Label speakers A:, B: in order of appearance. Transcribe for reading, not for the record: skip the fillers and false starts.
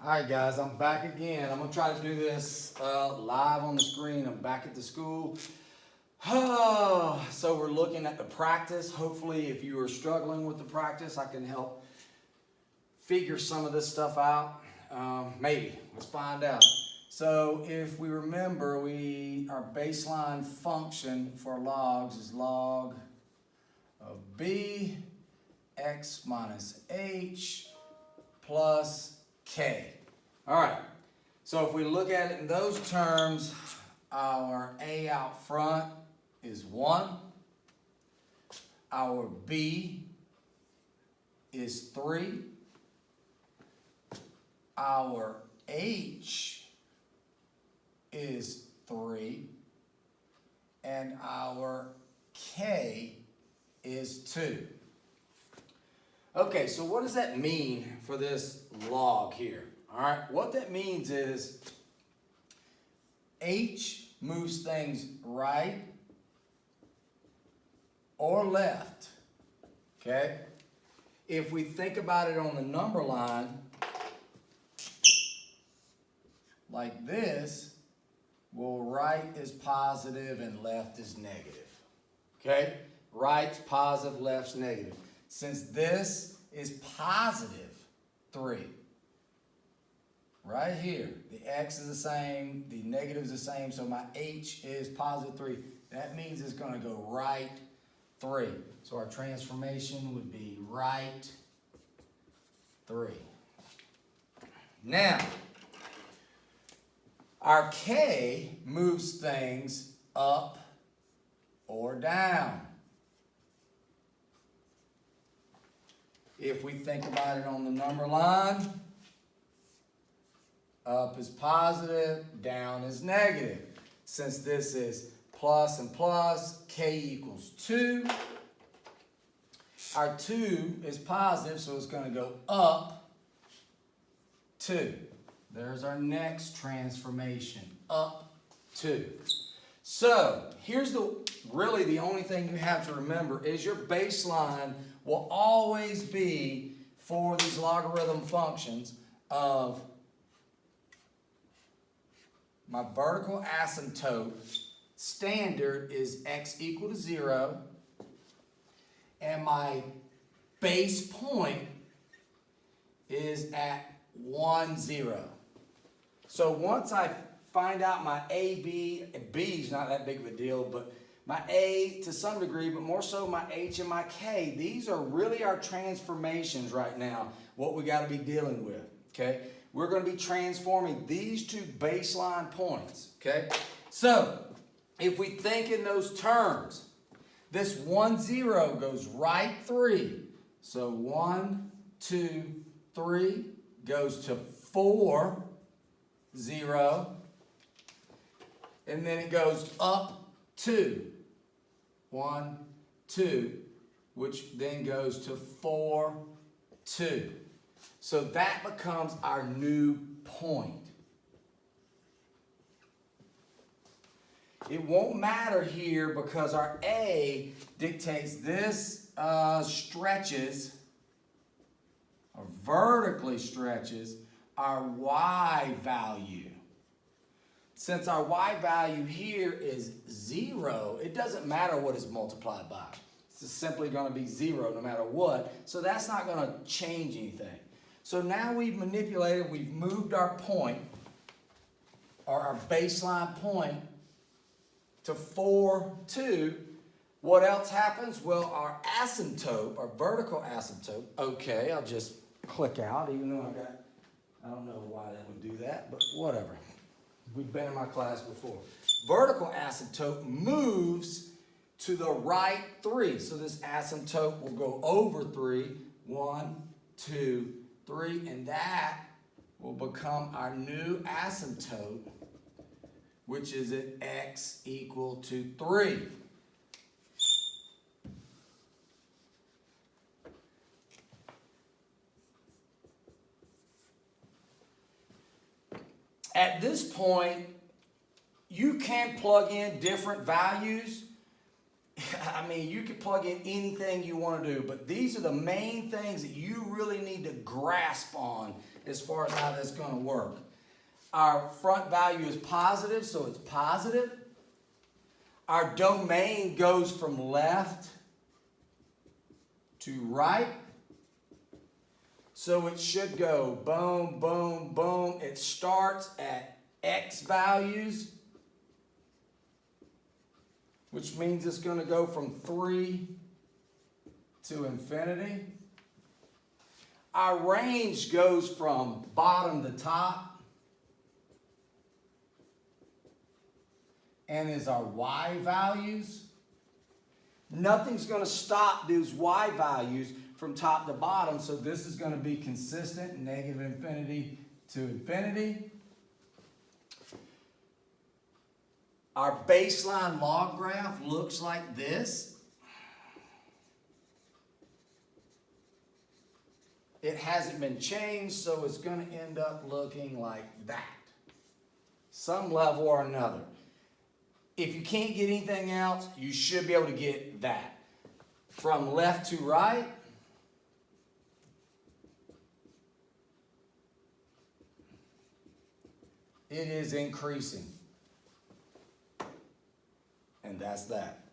A: Alright guys, I'm back again. I'm going to try to do this live on the screen. I'm back at the school. So we're looking at the practice. Hopefully if you are struggling with the practice, I can help figure some of this stuff out. Maybe. Let's find out. So if we remember, our baseline function for logs is log of b x minus h plus k. All right, so if we look at it in those terms, our a out front is 1, our b is 3, our h is 3, and our k is 2. Okay, so what does that mean for this log here? All right, what that means is h moves things right or left, okay? If we think about it on the number line, like this, well, right is positive and left is negative, okay? Right's positive, left's negative. Since this is positive 3, right here, the x is the same, the negative is the same, so my h is positive 3. That means it's going to go right 3. So our transformation would be right 3. Now, our k moves things up or down. If we think about it on the number line, up is positive, down is negative. Since this is plus and plus, k equals 2. Our 2 is positive, so it's going to go up 2. There's our next transformation, up 2. So here's really the only thing you have to remember is your baseline will always be for these logarithm functions of my vertical asymptote standard is x equal to 0, and my base point is at 1, 0. So once I find out my A, B is not that big of a deal, but my A to some degree, but more so my H and my K, these are really our transformations right now, what we got to be dealing with, okay? We're going to be transforming these two baseline points, okay? So if we think in those terms, this 1, 0 goes right 3. So 1, 2, 3 goes to 4, 0. And then it goes up 2. 1, 2, which then goes to 4, 2. So that becomes our new point. It won't matter here because our A dictates this stretches, or vertically stretches, our Y value. Since our y value here is 0, it doesn't matter what is multiplied by. It's simply going to be 0 no matter what. So that's not going to change anything. So now we've manipulated, we've moved our point, or our baseline point, to 4, 2. What else happens? Well, our asymptote, our vertical asymptote, okay, I'll just click out, even though I don't know why that would do that, but whatever. We've been in my class before. Vertical asymptote moves to the right 3. So this asymptote will go over 3. 1, 2, 3. And that will become our new asymptote, which is at x equal to 3. At this point, you can plug in different values. I mean, you can plug in anything you want to do, but these are the main things that you really need to grasp on as far as how that's going to work. Our front value is positive, so it's positive. Our domain goes from left to right. So it should go boom, boom, boom. It starts at X values, which means it's going to go from 3 to infinity. Our range goes from bottom to top and is our Y values. Nothing's going to stop those Y values from top to bottom, so this is going to be consistent, negative infinity to infinity. Our baseline log graph looks like this. It hasn't been changed, so it's going to end up looking like that. Some level or another. If you can't get anything else, you should be able to get that. From left to right, it is increasing. And that's that.